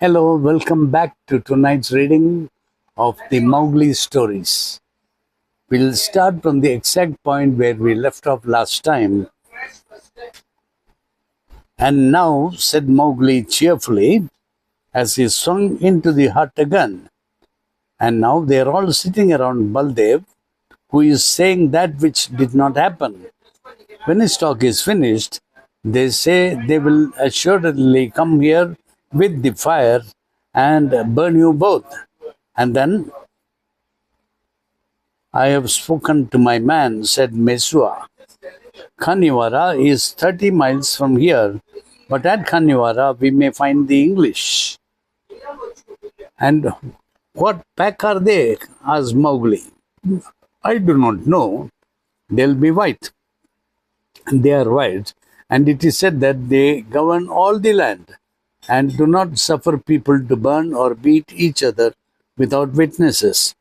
Hello, welcome back to tonight's reading of the Mowgli stories. We'll start from the exact point where we left off last time. And now, said Mowgli cheerfully, as he swung into the hut again. And now they're all sitting around Baldev, who is saying that which did not happen. When his talk is finished, they say they will assuredly come here with the fire and burn you both. And then, I have spoken to my man, said Mesua. Kaniwara is 30 miles from here, but at Kaniwara we may find the English. And what pack are they? Asked Mowgli. I do not know. They'll be white. They are white, and it is said that they govern all the land and do not suffer people to burn or beat each other without witnesses.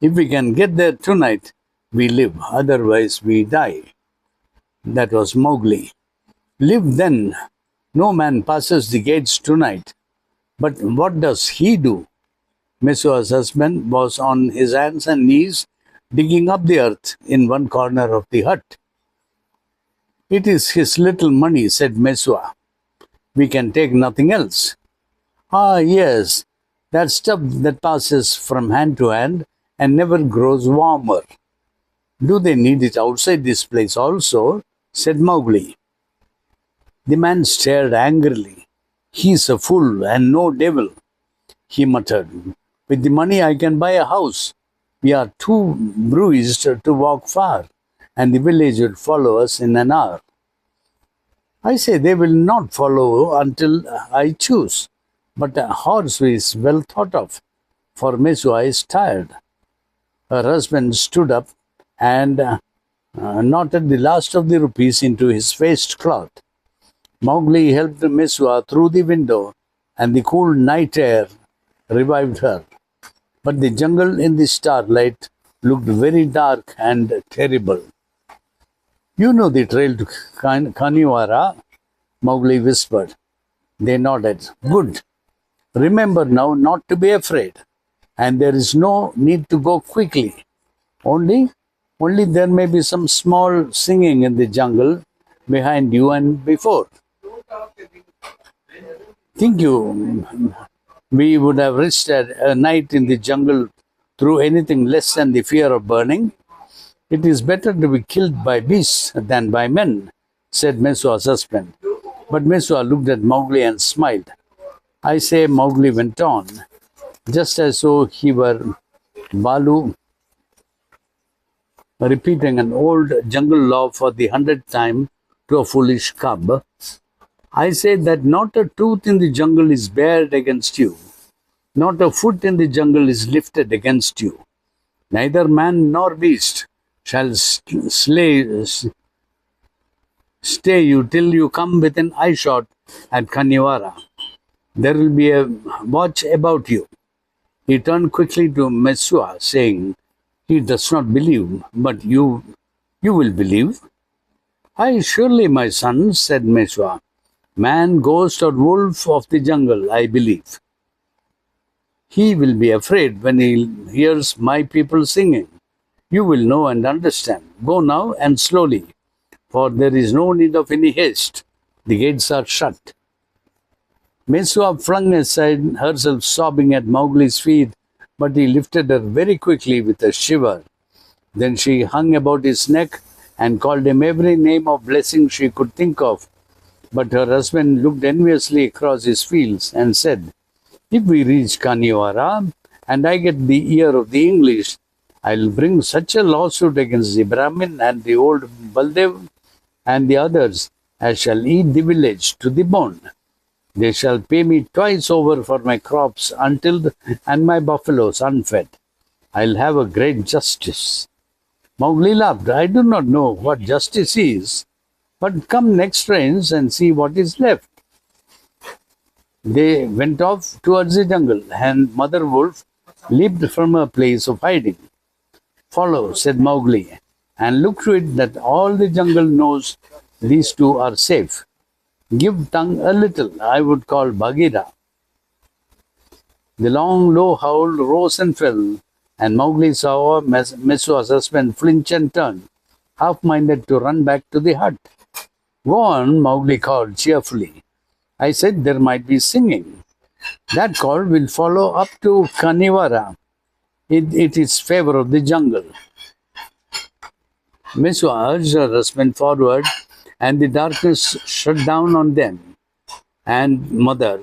If we can get there tonight, we live, otherwise we die. That was Mowgli. Live then. No man passes the gates tonight. But what does he do? Mesua's husband was on his hands and knees digging up the earth in one corner of the hut. It is his little money, said Mesua. We can take nothing else. Ah, yes, that stuff that passes from hand to hand and never grows warmer. Do they need it outside this place also? Said Mowgli. The man stared angrily. He's a fool and no devil, he muttered. With the money I can buy a house. We are too bruised to walk far, and the village will follow us in an hour. I say they will not follow until I choose. But a horse is well thought of, for Mesua is tired. Her husband stood up and knotted the last of the rupees into his waistcloth. Mowgli helped Mesua through the window, and the cool night air revived her. But the jungle in the starlight looked very dark and terrible. You know the trail to Kaniwara, Mowgli whispered. They nodded. Good. Remember now not to be afraid, and there is no need to go quickly. Only there may be some small singing in the jungle behind you and before. Think you we would have risked a night in the jungle through anything less than the fear of burning? It is better to be killed by beasts than by men, said Mesua's husband. But Mesua looked at Mowgli and smiled. I say, Mowgli went on, just as though he were Balu repeating an old jungle law for the 100th time to a foolish cub. I say that not a tooth in the jungle is bared against you. Not a foot in the jungle is lifted against you. Neither man nor beast shall stay you till you come within eyeshot at Kaniwara. There will be a watch about you. He turned quickly to Mesua, saying, he does not believe, but you will believe. Aye, surely, my son, said Mesua. Man, ghost, or wolf of the jungle, I believe. He will be afraid when he hears my people singing. You will know and understand. Go now and slowly, for there is no need of any haste. The gates are shut. Mesua flung aside herself, sobbing at Mowgli's feet, but he lifted her very quickly with a shiver. Then she hung about his neck and called him every name of blessing she could think of. But her husband looked enviously across his fields and said, if we reach Kaniwara and I get the ear of the English, I'll bring such a lawsuit against the Brahmin and the old Baldev and the others as shall eat the village to the bone. They shall pay me twice over for my crops and my buffaloes unfed. I'll have a great justice. Mowgli laughed. I do not know what justice is, but come next rains and see what is left. They went off towards the jungle, and Mother Wolf leaped from her place of hiding. Follow, said Mowgli, and look to it that all the jungle knows these two are safe. Give tongue a little, I would call Bagheera. The long, low howl rose and fell, and Mowgli saw Messua's husband flinch and turn, half-minded to run back to the hut. Go on, Mowgli called cheerfully. I said there might be singing. That call will follow up to Kaniwara. It is favor of the jungle. Messua urged her husband forward, and the darkness shut down on them. And Mother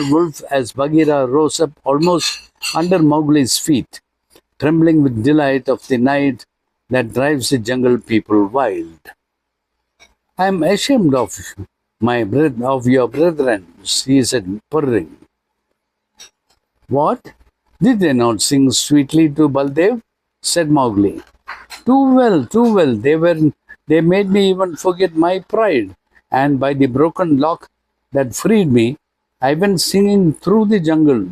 Wolf, as Bagheera rose up almost under Mowgli's feet, trembling with delight of the night that drives the jungle people wild. I am ashamed of your brethren, he said, purring. What? Did they not sing sweetly to Baldev? Said Mowgli. Too well, too well. They made me even forget my pride, and by the broken lock that freed me, I went singing through the jungle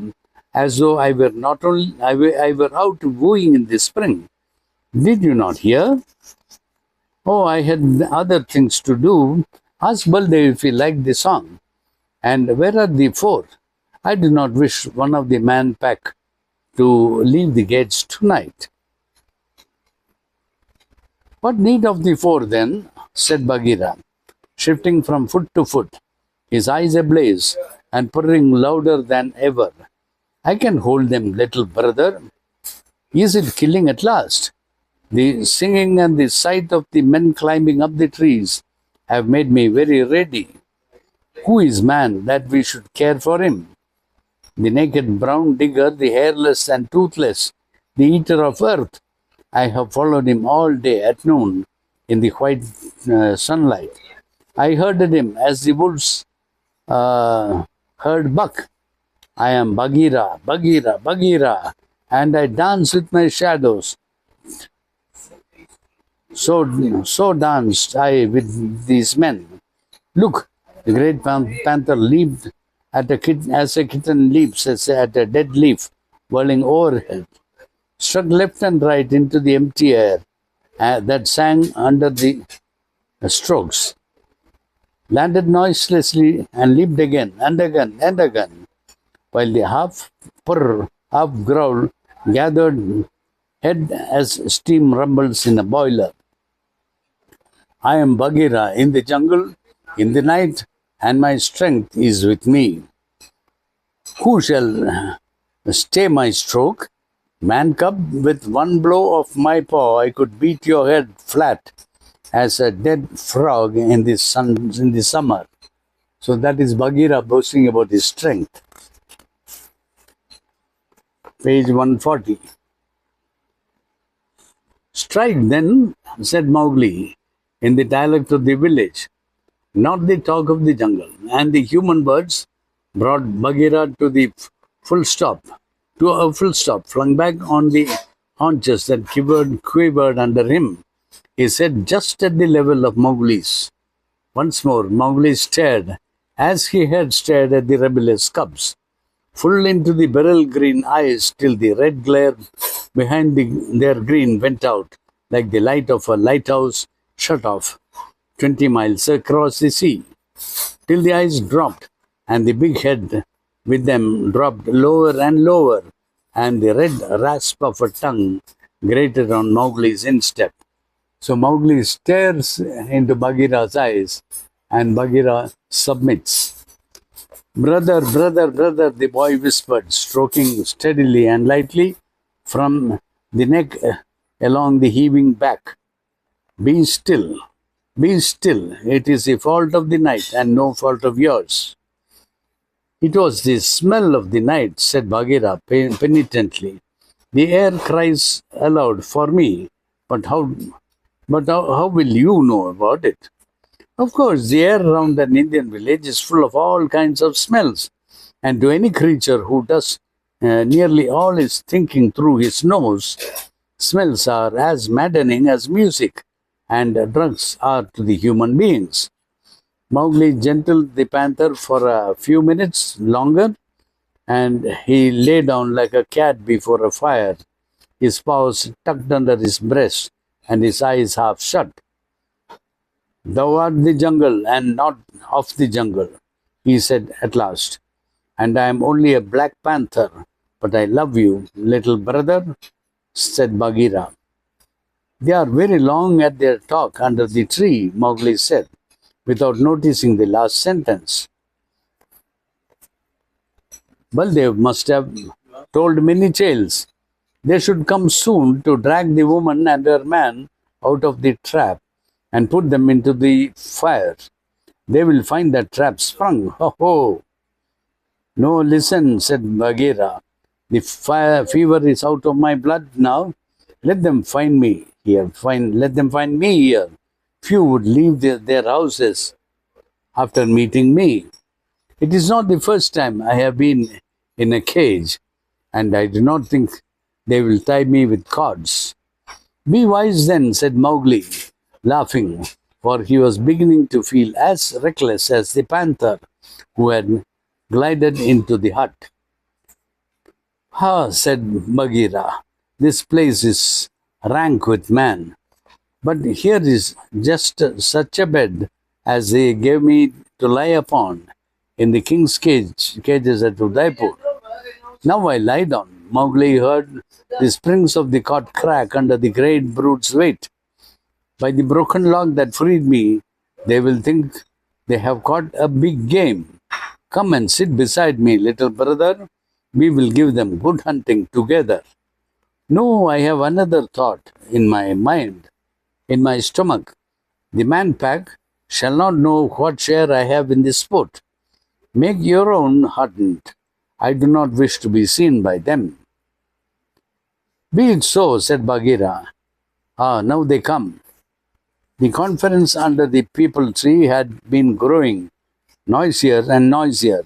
as though I were not only I were out wooing in the spring. Did you not hear? Oh, I had other things to do. Ask Baldev if he liked the song. And where are the four? I do not wish one of the man pack to leave the gates tonight. What need of the four then? Said Bagheera, shifting from foot to foot, his eyes ablaze and purring louder than ever. I can hold them, little brother. Is it killing at last? The singing and the sight of the men climbing up the trees have made me very ready. Who is man that we should care for him? The naked brown digger, the hairless and toothless, the eater of earth. I have followed him all day at noon in the white sunlight. I herded him as the wolves herd buck. I am Bagheera, Bagheera, Bagheera, and I dance with my shadows. So danced I with these men. Look, the great panther leaped as a kitten leaps at a dead leaf whirling overhead, struck left and right into the empty air that sang under the strokes, landed noiselessly and leaped again and again and again, while the half purr, half growl gathered head as steam rumbles in a boiler. I am Bagheera in the jungle, in the night, and my strength is with me. Who shall stay my stroke? Man cub, with one blow of my paw, I could beat your head flat as a dead frog in the summer. So that is Bagheera boasting about his strength. Page 140. Strike then, said Mowgli, in the dialect of the village, not the talk of the jungle. And the human birds brought Bagheera to a full stop, flung back on the haunches that quivered under him. His head just at the level of Mowgli's. Once more, Mowgli stared, as he had stared at the rebellious cubs, full into the beryl green eyes till the red glare behind their green went out like the light of a lighthouse shut off 20 miles across the sea, till the eyes dropped and the big head with them dropped lower and lower, and the red rasp of a tongue grated on Mowgli's instep. So Mowgli stares into Bagheera's eyes, and Bagheera submits. Brother, brother, brother, the boy whispered, stroking steadily and lightly from the neck along the heaving back. Be still, be still. It is the fault of the night and no fault of yours. It was the smell of the night, said Bagheera penitently. The air cries aloud for me, but how will you know about it? Of course, the air around an Indian village is full of all kinds of smells, and to any creature who does nearly all his thinking through his nose, smells are as maddening as music, and drugs are to the human beings. Mowgli gentled the panther for a few minutes longer, and he lay down like a cat before a fire, his paws tucked under his breast and his eyes half shut. Thou art the jungle and not of the jungle, he said at last, and I am only a black panther but I love you, little brother, said Bagheera. They are very long at their talk under the tree, Mowgli said, without noticing the last sentence. Baldev must have told many tales. They should come soon to drag the woman and her man out of the trap and put them into the fire. They will find the trap sprung. Ho ho! No, listen, said Bagheera. The fire fever is out of my blood now. Let them find me here. Let them find me here. Few would leave their houses after meeting me. It is not the first time I have been in a cage, and I do not think they will tie me with cords. Be wise then, said Mowgli, laughing, for he was beginning to feel as reckless as the panther who had glided into the hut. Ah, said Bagheera, this place is rank with man. But here is just such a bed as they gave me to lie upon in the king's cages at Udaipur. Now I lie down. Mowgli heard the springs of the cot crack under the great brute's weight. By the broken log that freed me, they will think they have caught a big game. Come and sit beside me, little brother. We will give them good hunting together. No, I have another thought in my mind, in my stomach. The man pack shall not know what share I have in this sport. Make your own hunt. I do not wish to be seen by them. Be it so, said Bagheera. Ah, now they come. The conference under the peepal tree had been growing noisier and noisier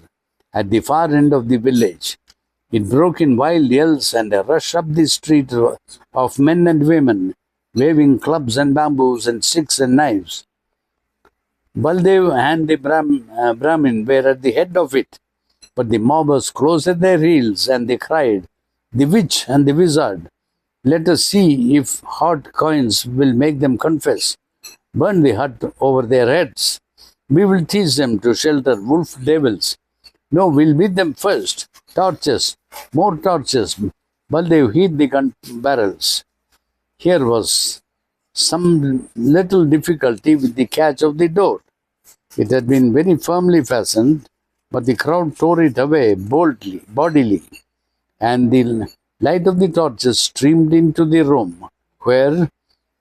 at the far end of the village. It broke in wild yells and a rush up the street of men and women, waving clubs and bamboos and sticks and knives. Baldev and the Brahmin were at the head of it, but the mobbers close at their heels and they cried, "The witch and the wizard! Let us see if hot coins will make them confess. Burn the hut over their heads. We will teach them to shelter wolf devils. No, we'll beat them first. Torches, more torches." Baldev hit the gun barrels. Here was some little difficulty with the catch of the door. It had been very firmly fastened, but the crowd tore it away bodily, and the light of the torches streamed into the room, where,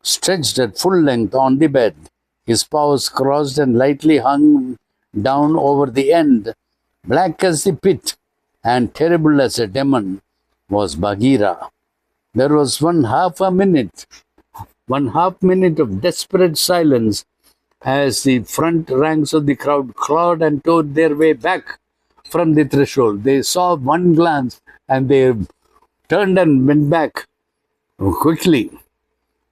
stretched at full length on the bed, his paws crossed and lightly hung down over the end, black as the pit and terrible as a demon, was Bagheera. There was one half minute of desperate silence as the front ranks of the crowd clawed and tore their way back from the threshold. They saw one glance and they turned and went back quickly,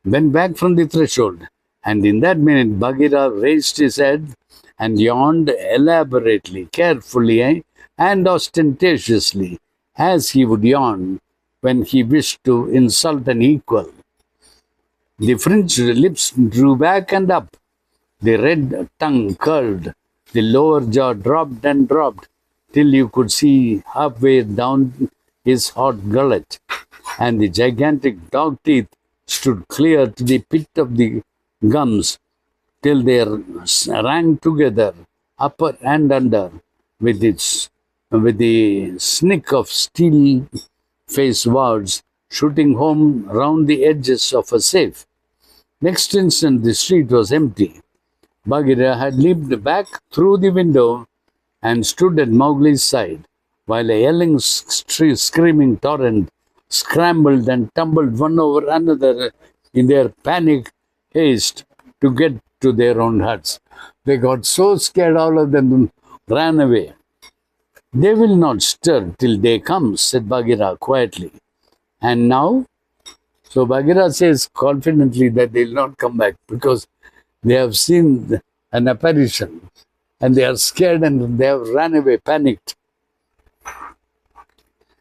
went back from the threshold. And in that minute, Bagheera raised his head and yawned elaborately, carefully, and ostentatiously, as he would yawn when he wished to insult an equal. The fringed lips drew back and up. The red tongue curled. The lower jaw dropped and dropped till you could see halfway down his hot gullet. And the gigantic dog teeth stood clear to the pit of the gums till they rang together, upper and under, with the snick of steel-faced words shooting home round the edges of a safe. Next instant, the street was empty. Bagheera had leaped back through the window and stood at Mowgli's side, while a yelling, screaming torrent scrambled and tumbled one over another in their panic haste to get to their own huts. They got so scared, all of them ran away. "They will not stir till day comes," said Bagheera quietly. "And now?" So Bagheera says confidently that they will not come back because they have seen an apparition and they are scared and they have run away, panicked.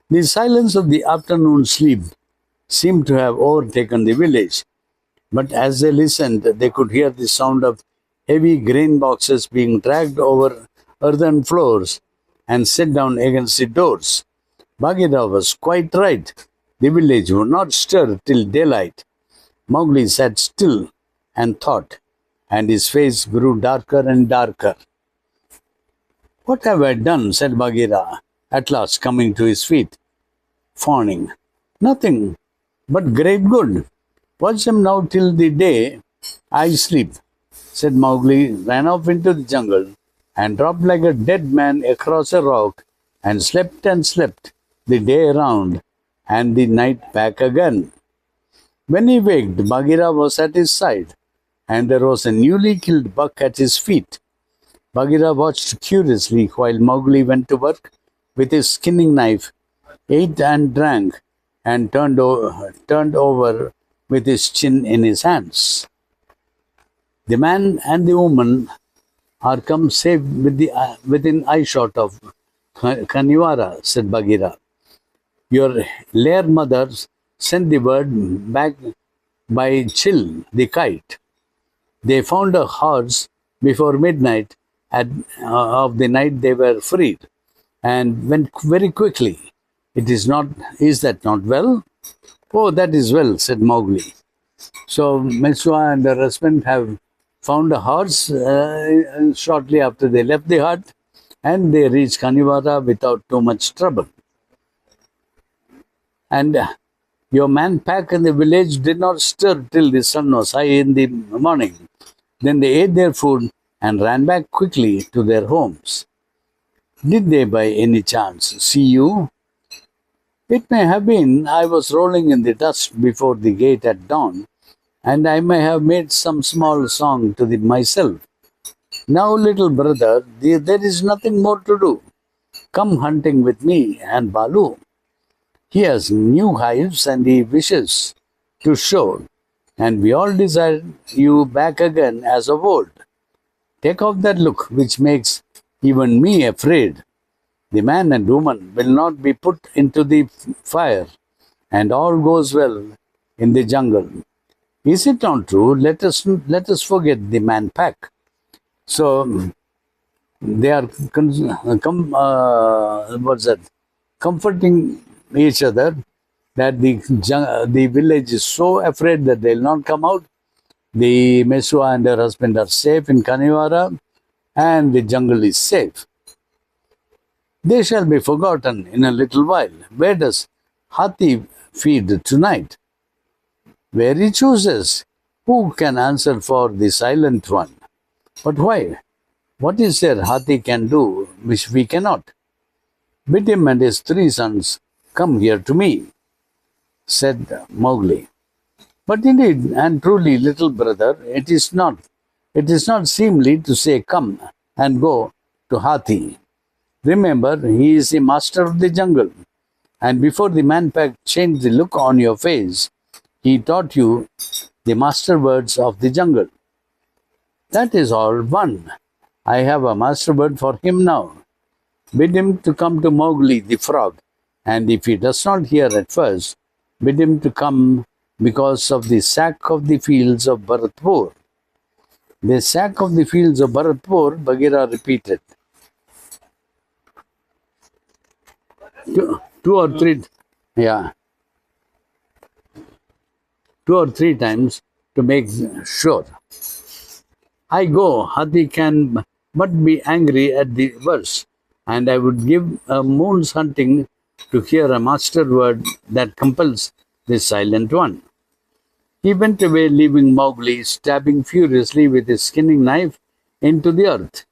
The silence of the afternoon sleep seemed to have overtaken the village, but as they listened, they could hear the sound of heavy grain boxes being dragged over earthen floors and set down against the doors. Bagheera was quite right. The village would not stir till daylight. Mowgli sat still and thought, and his face grew darker and darker. What have I done? Said Bagheera, at last coming to his feet, fawning. Nothing, but great good. Watch them now till the day I sleep, said Mowgli, ran off into the jungle, and dropped like a dead man across a rock, and slept the day round, and the night back again. When he waked, Bagheera was at his side, and there was a newly killed buck at his feet. Bagheera watched curiously while Mowgli went to work with his skinning knife, ate and drank, and turned over with his chin in his hands. The man and the woman are come safe within eyeshot of Kaniwara, said Bagheera. Your lair mothers sent the word back by Chill, the kite. They found a horse before midnight of the night they were freed, and went very quickly. Is that not well? Oh, that is well, said Mowgli. So Mesua and her husband have found a horse shortly after they left the hut, and they reached Kaniwara without too much trouble. And your man pack in the village did not stir till the sun was high in the morning. Then they ate their food and ran back quickly to their homes. Did they by any chance see you? It may have been I was rolling in the dust before the gate at dawn, and I may have made some small song to myself. Now, little brother, there is nothing more to do. Come hunting with me and Balu. He has new hives and he wishes to show, and we all desire you back again as of old. Take off that look which makes even me afraid. The man and woman will not be put into the fire, and all goes well in the jungle. Is it not true? Let us forget the man pack. So they are comforting each other that the village is so afraid that they'll not come out. The Mesua and her husband are safe in Kaniwara, and the jungle is safe. They shall be forgotten in a little while. Where does Hathi feed tonight? Where he chooses. Who can answer for the silent one? But why? What is there Hathi can do which we cannot? Bid him and his 3 sons come here to me, said Mowgli. But indeed and truly, little brother, it is not seemly to say come and go to Hathi. Remember, he is the master of the jungle, and before the man pack changed the look on your face, he taught you the master words of the jungle. That is all one. I have a master word for him now. Bid him to come to Mowgli the frog, and if he does not hear at first, bid him to come because of the sack of the fields of Bharatpur. The sack of the fields of Bharatpur, Bagheera repeated. Two or three times to make sure. I go, Hathi can but be angry at the worst, and I would give a moon's hunting to hear a master word that compels the silent one. He went away, leaving Mowgli stabbing furiously with his skinning knife into the earth.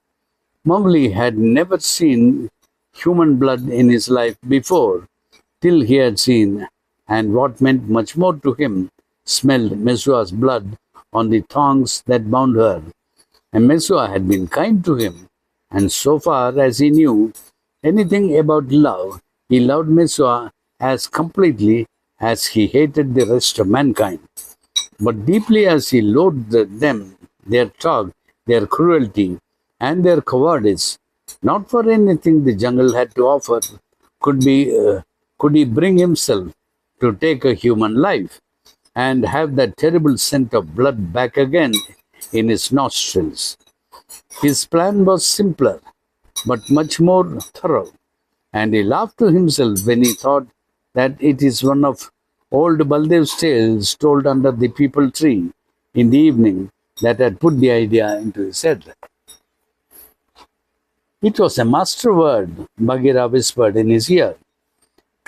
Mowgli had never seen human blood in his life before, till he had seen, and what meant much more to him, smelled Mesua's blood on the thongs that bound her. And Mesua had been kind to him, and so far as he knew anything about love, he loved Mesua as completely as he hated the rest of mankind. But deeply as he loathed them, their talk, their cruelty, and their cowardice, not for anything the jungle had to offer could he bring himself to take a human life and have that terrible scent of blood back again in his nostrils. His plan was simpler, but much more thorough, and he laughed to himself when he thought that it is one of old Baldev's tales told under the peepal tree in the evening that had put the idea into his head. It was a master word, Bagheera whispered in his ear.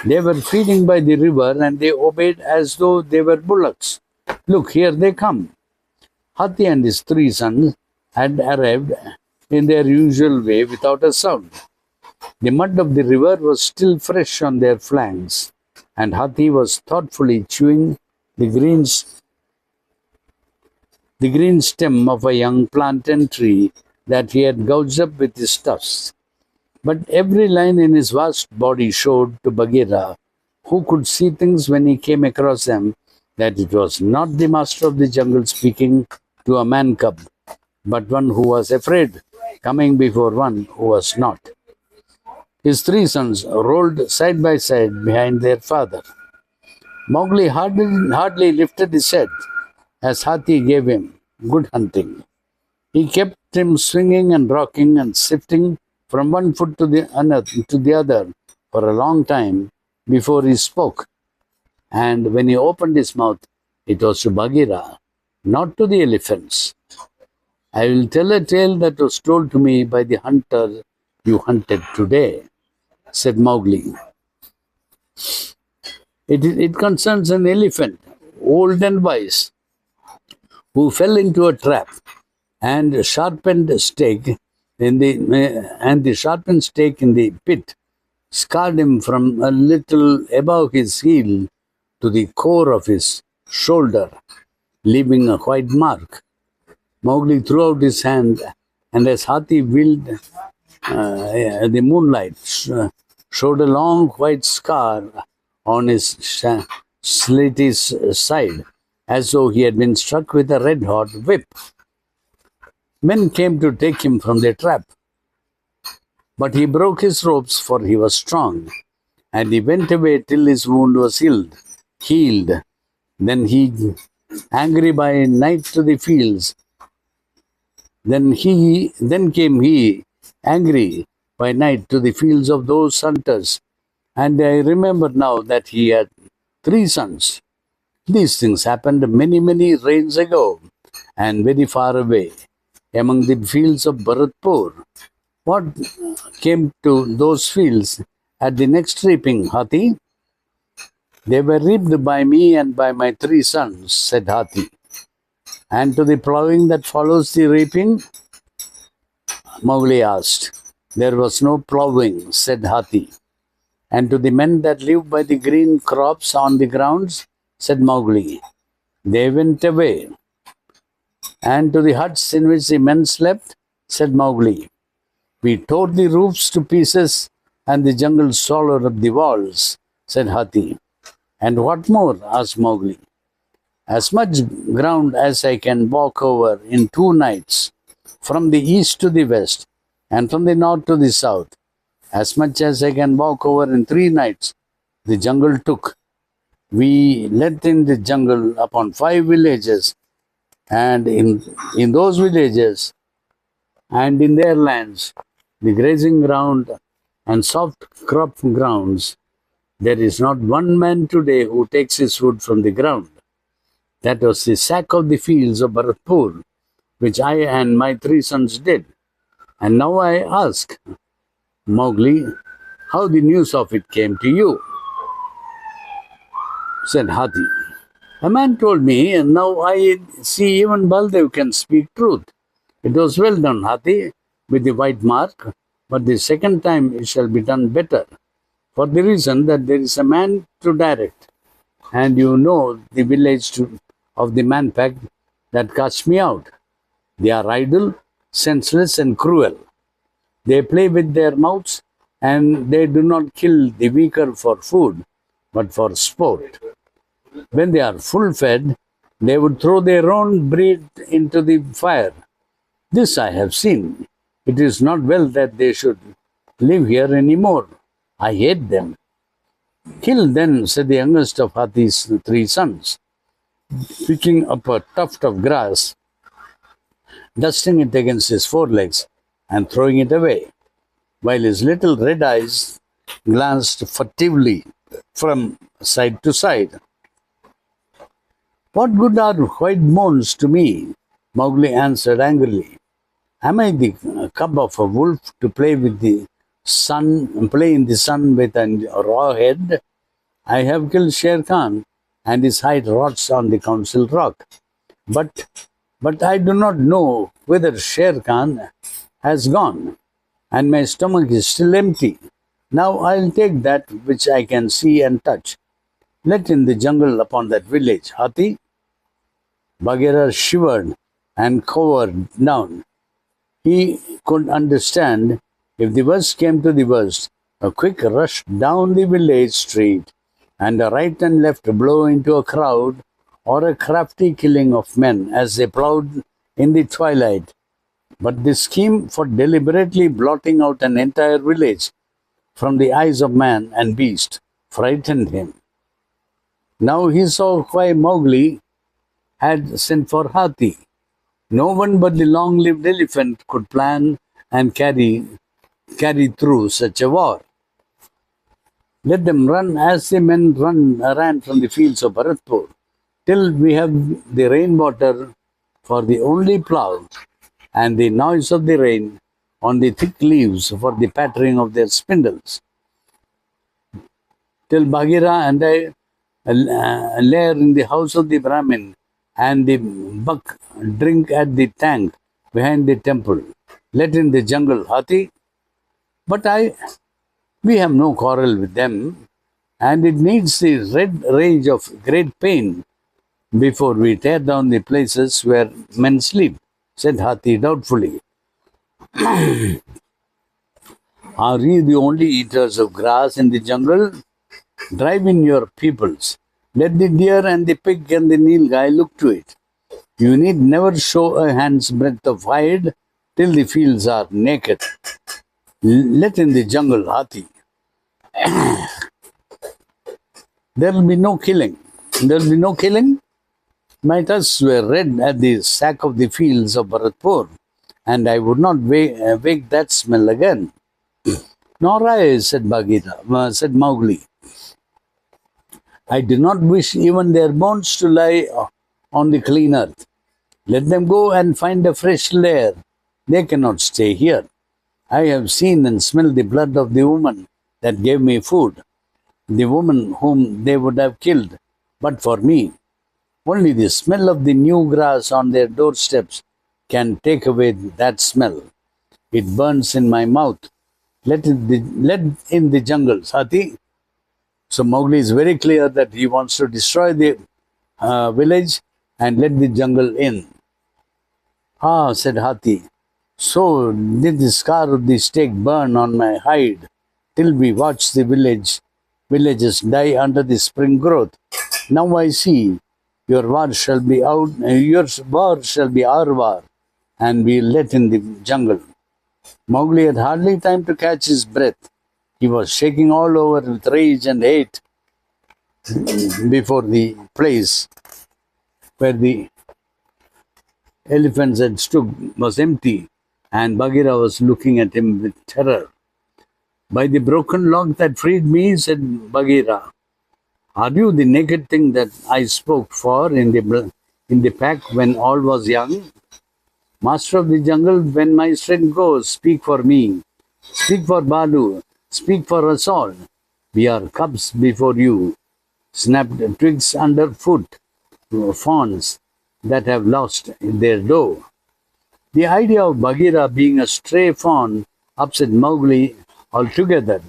They were feeding by the river and they obeyed as though they were bullocks. Look, here they come. Hathi and his 3 sons had arrived in their usual way without a sound. The mud of the river was still fresh on their flanks, and Hathi was thoughtfully chewing the green stem of a young plantain tree that he had gouged up with his tusks. But every line in his vast body showed to Bagheera, who could see things when he came across them, that it was not the master of the jungle speaking to a man cub, but one who was afraid, coming before one who was not. His 3 sons rolled side by side behind their father. Mowgli hardly lifted his head as Hathi gave him good hunting. He kept him swinging and rocking and shifting from one foot to the other for a long time before he spoke. And when he opened his mouth, it was to Bagheera, not to the elephants. I will tell a tale that was told to me by the hunter you hunted today, said Mowgli. It concerns an elephant, old and wise, who fell into a trap, and the sharpened stake in the pit scarred him from a little above his heel to the core of his shoulder, leaving a white mark. Mowgli threw out his hand, and as Hathi wheeled, the moonlight showed a long white scar on his slitty side, as though he had been struck with a red-hot whip. Men came to take him from their trap, but he broke his ropes, for he was strong, and he went away till his wound was healed. Then angry by night to the fields, then came he, angry by night, to the fields of those hunters, and I remember now that he had 3 sons. These things happened many, many rains ago, and very far away, among the fields of Bharatpur. What came to those fields at the next reaping, Hathi? They were reaped by me and by my 3 sons, said Hathi. And to the ploughing that follows the reaping? Mowgli asked. There was no ploughing, said Hathi. And to the men that live by the green crops on the grounds, said Mowgli. They went away. And to the huts in which the men slept, said Mowgli. We tore the roofs to pieces, and the jungle swallowed up the walls, said Hathi. And what more? Asked Mowgli. As much ground as I can walk over in 2 nights, from the east to the west, and from the north to the south. As much as I can walk over in 3 nights, the jungle took. We let in the jungle upon 5 villages, and in those villages and in their lands, the grazing ground and soft crop grounds, there is not one man today who takes his food from the ground. That was the sack of the fields of Bharatpur, which I and my 3 sons did. And now I ask, Mowgli, how the news of it came to you, said Hathi. A man told me, and now I see even Baldev can speak truth. It was well done, Hathi, with the white mark, but the second time it shall be done better, for the reason that there is a man to direct, and you know the village of the man pack that cast me out. They are idle, senseless, and cruel. They play with their mouths, and they do not kill the weaker for food, but for sport. When they are full fed, they would throw their own breed into the fire. This I have seen. It is not well that they should live here any more. I hate them. Kill then, said the youngest of Hathi's 3 sons, picking up a tuft of grass, dusting it against his forelegs, and throwing it away, while his little red eyes glanced furtively from side to side. What good are white bones to me? Mowgli answered angrily. Am I the cub of a wolf to play in the sun with a raw head? I have killed Shere Khan, and his hide rots on the council rock. But but I do not know whither Shere Khan has gone, and my stomach is still empty. Now I'll take that which I can see and touch. Let in the jungle upon that village, Hathi. Bagheera shivered and cowered down. He could understand if the worst came to the worst, a quick rush down the village street and a right and left blow into a crowd or a crafty killing of men as they plowed in the twilight. But the scheme for deliberately blotting out an entire village from the eyes of man and beast frightened him. Now he saw why Mowgli had sent for Hathi. No one but the long-lived elephant could plan and carry through such a war. Let them run as the men ran from the fields of Bharatpur, till we have the rainwater for the only plough, and the noise of the rain on the thick leaves for the pattering of their spindles. Till Bagheera and I lair in the house of the Brahmin, and the buck drink at the tank behind the temple. Let in the jungle, Hathi. But we have no quarrel with them, and it needs the red rage of great pain before we tear down the places where men sleep, said Hathi doubtfully. Are we the only eaters of grass in the jungle? Drive in your peoples. Let the deer and the pig and the nilgai look to it. You need never show a hand's breadth of hide till the fields are naked. Let in the jungle, Hathi. There will be no killing. There will be no killing? My tusks were red at the sack of the fields of Bharatpur, and I would not wake that smell again. Nor I, said said Mowgli. I do not wish even their bones to lie on the clean earth. Let them go and find a fresh lair. They cannot stay here. I have seen and smelled the blood of the woman that gave me food, the woman whom they would have killed, but for me. Only the smell of the new grass on their doorsteps can take away that smell. It burns in my mouth. Let in the jungle, Hathi. So Mowgli is very clear that he wants to destroy the village and let the jungle in. Ah, said Hathi, so did the scar of the stake burn on my hide till we watch the villages die under the spring growth. Now I see your war shall be our war, and we let in the jungle. Mowgli had hardly time to catch his breath. He was shaking all over with rage and hate before the place where the elephants had stood was empty, and Bagheera was looking at him with terror. By the broken log that freed me, said Bagheera, are you the naked thing that I spoke for in the pack when all was young? Master of the jungle, when my strength goes, speak for me. Speak for Balu. Speak for us all. We are cubs before you. Snapped twigs underfoot, fawns that have lost their doe. The idea of Bagheera being a stray fawn upset Mowgli altogether,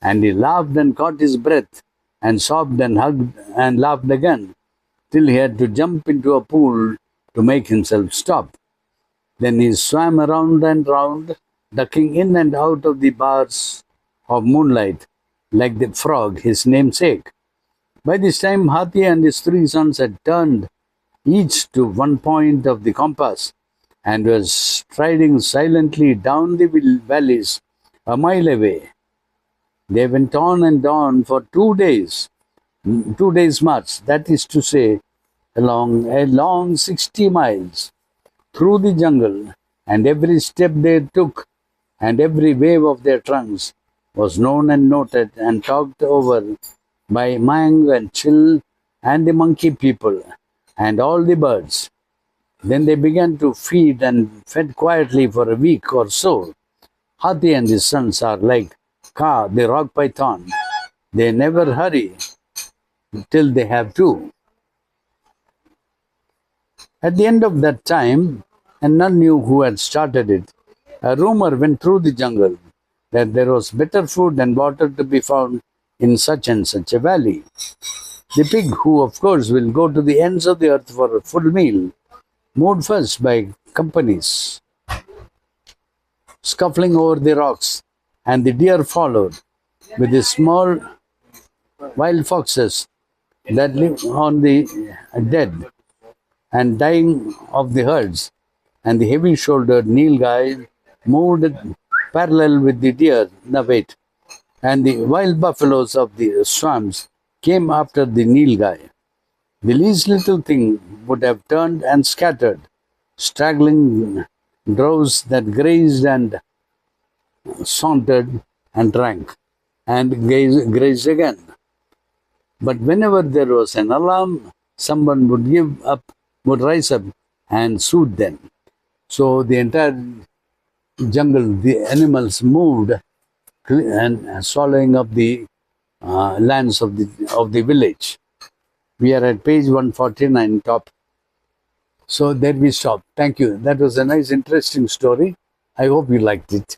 and he laughed and caught his breath, and sobbed and hugged and laughed again, till he had to jump into a pool to make himself stop. Then he swam around and round, ducking in and out of the bars of moonlight, like the frog, his namesake. By this time, Hathi and his three sons had turned each to one point of the compass, and were striding silently down the valleys a mile away. They went on and on for 2 days, 2 days' march, that is to say, along a long 60 miles, through the jungle, and every step they took and every wave of their trunks was known and noted and talked over by Mang and Chill and the monkey people and all the birds. Then they began to feed and fed quietly for a week or so. Hathi and his sons are like Ka, the rock python. They never hurry till they have to. At the end of that time, and none knew who had started it, a rumor went through the jungle that there was better food and water to be found in such and such a valley. The pig, who of course will go to the ends of the earth for a full meal, moved first by companies, scuffling over the rocks, and the deer followed with the small wild foxes that live on the dead and dying of the herds, and the heavy-shouldered Nilgai moved parallel with the deer, and the wild buffaloes of the swamps came after the Nilgai. The least little thing would have turned and scattered, straggling droves that grazed and sauntered and drank, and grazed again. But whenever there was an alarm, someone would rise up and soothe them. So the entire jungle, the animals moved and swallowing up the lands of the village. We are at page 149 top. So there we stop. Thank you. That was a nice, interesting story. I hope you liked it.